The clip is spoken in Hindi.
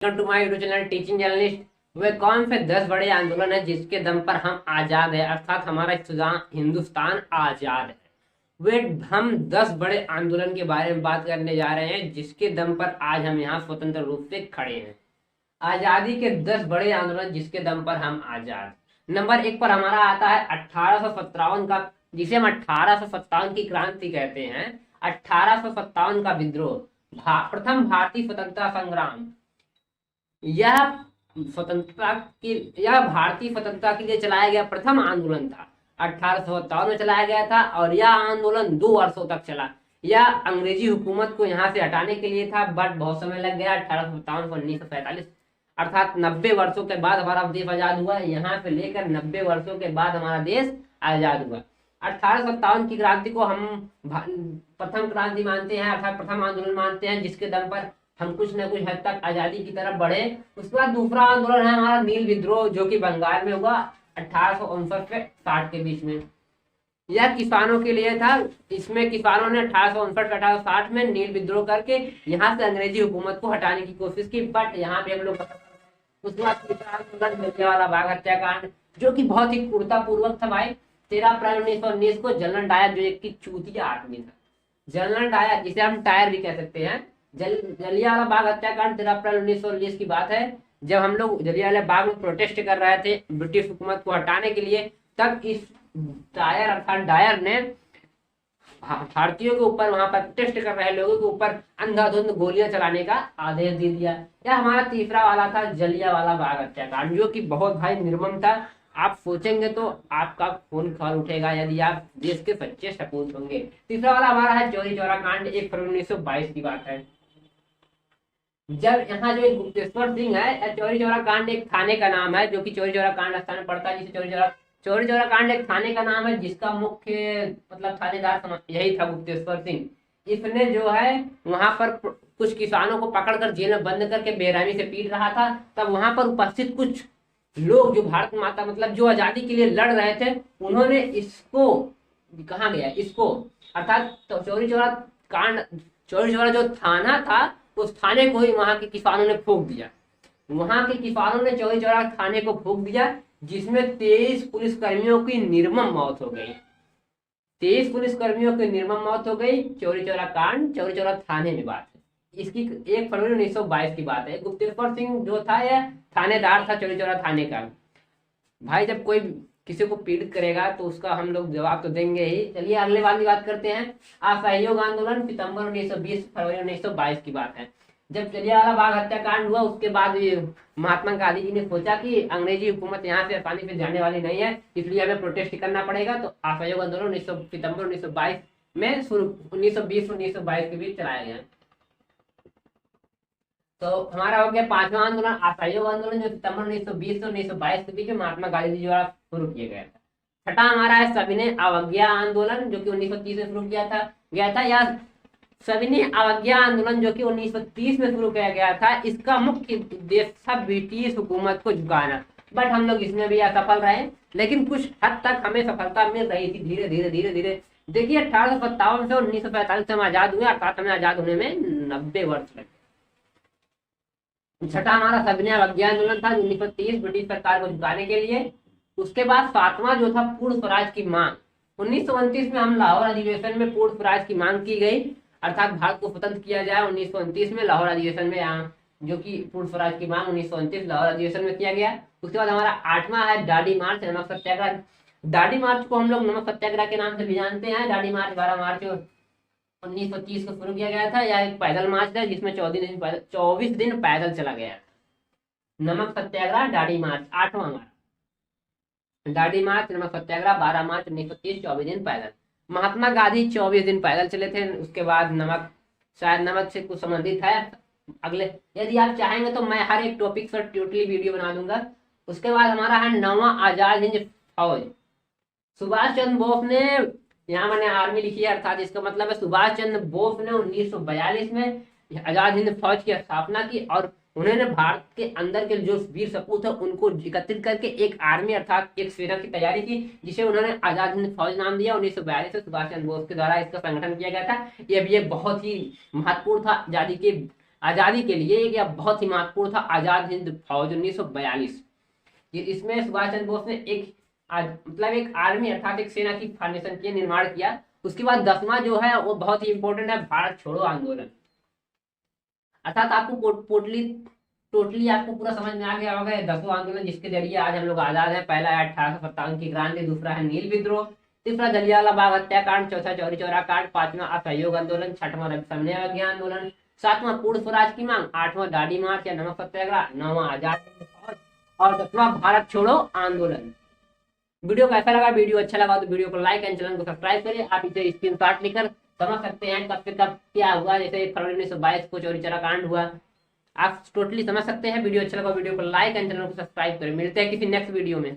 To my YouTube channel teaching journalist. वे कौन से 10 बड़े आंदोलन है जिसके दम पर हम आजाद है, अर्थात हमारा हिंदुस्तान आजाद है। वे हम 10 बड़े आंदोलन के बारे में बात करने जा रहे हैं जिसके दम पर आज हम यहाँ स्वतंत्र रूप से खड़े हैं। आजादी के 10 बड़े आंदोलन जिसके दम पर हम आजाद। नंबर 1 पर हमारा आता है 1857 का, जिसे हम 1857 की क्रांति कहते हैं। 1857 का विद्रोह, प्रथम भारतीय स्वतंत्रता संग्राम। यह यह भारतीय स्वतंत्रता के लिए चलाया गया प्रथम आंदोलन था। 1857 में चलाया गया था और यह आंदोलन 2 वर्षों तक चला। यह अंग्रेजी हुकूमत को यहाँ से हटाने के लिए था, बट बहुत समय लग गया। 1857 से 1945, अर्थात 90 वर्षों के बाद हमारा देश आजाद हुआ। यहाँ से लेकर 90 वर्षों के बाद हमारा देश आजाद हुआ। 1857 की क्रांति को हम प्रथम क्रांति मानते हैं, अर्थात प्रथम आंदोलन मानते हैं, जिसके दम पर हम कुछ न कुछ हद तक आजादी की तरफ बढ़े। उसके बाद दूसरा आंदोलन है हमारा नील विद्रोह, जो कि बंगाल में हुआ 1859 से 60 के बीच में। यह किसानों के लिए था। इसमें किसानों ने 1859 से 1860 में नील विद्रोह करके यहाँ से अंग्रेजी हुकूमत को हटाने की कोशिश की, बट यहाँ पे हम लोग। उसके बाद तीसरा आंदोलन जलियांवाला बाग हत्याकांड, जो कि बहुत ही क्रूरतापूर्वक था भाई। 13 अप्रैल 1919 को जनरल डायर, जो एक चूतिया आदमी था, जनरल डायर, जिसे हम टायर भी कह सकते हैं। जलियांवाला बाग हत्याकांड 13 अप्रैल 1919 की बात है, जब हम लोग जलियांवाला बाग में प्रोटेस्ट कर रहे थे ब्रिटिश हुकूमत को हटाने के लिए। तब इस टायर अर्थात डायर ने भारतीयों के ऊपर, वहां पर प्रोटेस्ट कर रहे लोगों के ऊपर अंधाधुंध गोलियां चलाने का आदेश दे दिया। यह हमारा तीसरा वाला था जलियांवाला बाग हत्याकांड, जो कि बहुत भाई निर्मम था। आप सोचेंगे तो आपका खून खौल उठेगा यदि आप देश के सच्चे सपूत होंगे। तीसरा वाला हमारा है चौरी चौरा कांड, 1 फरवरी 1922 की बात है। जब यहाँ जो एक गुप्तेश्वर सिंह है, चौरी चौरा कांड एक थाने का नाम है, जो कि चौरी चौरा कांड स्थान में पड़ता है, जिसे चौरी चौरा कांड एक थाने का नाम है, जिसका मुख्य मतलब थानेदार यही था, गुप्तेश्वर सिंह। इसने जो है वहां पर कुछ किसानों को पकड़कर जेल में बंद करके बेरहमी से पीट रहा था। तब वहां पर उपस्थित कुछ लोग जो भारत माता मतलब जो आजादी के लिए लड़ रहे थे, उन्होंने इसको, कहा गया इसको, अर्थात चौरी चौरा जो थाना था, उस थाने को ही वहां के किसानों ने फूंक दिया। वहां के किसानों ने चौरी चौरा थाने को फूंक दिया, जिसमें 23 पुलिसकर्मियों की निर्मम मौत हो गई। 23 पुलिसकर्मियों की निर्मम मौत हो गई। चौरी चौरा कांड चौरी चौरा थाने में बात है। इसकी 1 फरवरी 1922 की बात है। गुप्तेश्वर सिंह जो था यह थानेदार था चौरी चौरा थाने का। भाई जब कोई किसी को पीड़ित करेगा तो उसका हम लोग जवाब तो देंगे ही। चलिए अगले बात की बात करते हैं। असहयोग आंदोलन सितंबर 1920 फरवरी 1922 की बात है। जब जलियांवाला बाग हत्याकांड हुआ, उसके बाद महात्मा गांधी जी ने सोचा कि अंग्रेजी हुकूमत यहाँ से आसानी से जाने वाली नहीं है, इसलिए हमें प्रोटेस्ट करना पड़ेगा। तो असहयोग आंदोलन सितंबर 1922 में शुरू, 1920 1922 के बीच चलाया गया। तो हमारा हो गया 5वां आंदोलन असहयोग आंदोलन, जो सितंबर 1920 से 1922 के बीच में महात्मा गांधी जी द्वारा शुरू किया गया था। 6वां हमारा है सविनय अवज्ञा आंदोलन, जो कि 1930 में शुरू गया था। या सविनय अवज्ञा आंदोलन जो कि 1930 में शुरू किया गया था, इसका मुख्य उद्देश्य था ब्रिटिश हुकूमत को झुकाना। बट हम लोग इसमें भी असफल रहे, लेकिन कुछ हद तक हमें सफलता मिल रही थी धीरे धीरे धीरे धीरे। देखिए 1857 से 1945 से हम आजाद हुए, अर्थात हमें आजाद होने में 90 वर्ष लगे। 6वां हमारा सविनय अवज्ञा आंदोलन था, 1930 ब्रिटिश सरकार को झुकाने के लिए। उसके बाद 7वां जो था पूर्ण स्वराज की मांग। 1929 में हम लाहौर अधिवेशन में पूर्ण स्वराज की मांग की गई, अर्थात भारत को स्वतंत्र किया जाए। 1929 में लाहौर अधिवेशन में, यहाँ जो कि पूर्ण स्वराज की मांग 1929 लाहौर अधिवेशन में किया गया। उसके बाद हमारा 8वां है दांडी मार्च, नमक सत्याग्रह। दांडी मार्च को हम लोग नमक सत्याग्रह के नाम से भी जानते हैं। दांडी मार्च 12 मार्च 1930 को शुरू किया गया था। यह एक पैदल मार्च था, जिसमें 24 दिन पैदल चला गया। नमक सत्याग्रह दांडी मार्च 8वां हमारा। दांडी मार्च नमक सत्याग्रह 12 मार्च 1930, 24 दिन पैदल। महात्मा गांधी 24 दिन पैदल चले थे। उसके बाद नमक, शायद नमक से कुछ संबंधित है। अगले यदि आप चाहेंगे तो मैं हर एक टॉपिक पर टोटली वीडियो बना दूंगा। उसके बाद हमारा है 9वां आजाद हिंद फौज। सुभाष चंद्र बोस ने, यहाँ मैंने आर्मी लिखी है, अर्थात इसका मतलब है सुभाष चंद्र बोस ने 1942 में आजाद हिंद फौज की स्थापना की और उन्होंने भारत के अंदर के जो वीर सपूत है उनको एकत्रित करके एक आर्मी अर्थात एक सेना की तैयारी की, जिसे उन्होंने आजाद हिंद फौज नाम दिया। 1942 से सुभाष चंद्र बोस के द्वारा इसका संगठन किया गया था। यह भी एक बहुत ही महत्वपूर्ण था आजादी के आजादी के लिए यह बहुत ही महत्वपूर्ण था, आजाद हिंद फौज 1942। इसमें सुभाष चंद्र बोस ने मतलब एक आर्मी अर्थात एक सेना की फाउंडेशन के निर्माण किया। उसके बाद 10वां जो है वो बहुत ही इंपॉर्टेंट है, भारत छोड़ो आंदोलन। अर्थात आपको टोटली आपको पूरा समझ में आ गया होगा 10वां आंदोलन जिसके जरिए आज हम लोग आजाद हैं। पहला है 1857 की क्रांति, दूसरा है नील विद्रोह, तीसरा जलियांवाला बाग हत्याकांड, चौथा चौरी चौरा कांड, पांचवा असहयोग आंदोलन, छठवां समन्वय अभियान आंदोलन, सातवां पूर्ण स्वराज की मांग, आठवां दांडी मार्च या नमक सत्याग्रह, नौवां आजाद हिंद फौज और 10वां भारत छोड़ो आंदोलन। वीडियो कैसा लगा? वीडियो अच्छा लगा तो वीडियो को लाइक एंड चैनल को सब्सक्राइब करिए। आप इसे स्क्रीनशॉट लेकर समझ सकते हैं कब से कब क्या हुआ। जैसे 1 फरवरी 1922 को चौरी चौरा कांड हुआ, आप टोटली समझ सकते हैं। वीडियो अच्छा लगा वीडियो को लाइक एंड चैनल को सब्सक्राइब करें। मिलते हैं किसी नेक्स्ट वीडियो में।